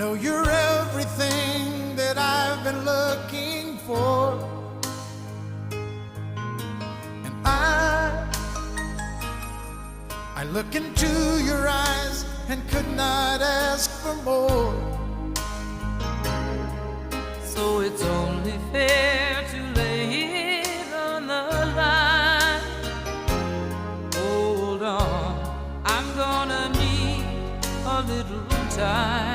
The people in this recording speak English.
know you're everything that I've been looking for, and I look into your eyes and could not ask for more. So it's only fair to lay it on the line. Hold on, I'm gonna need a little time.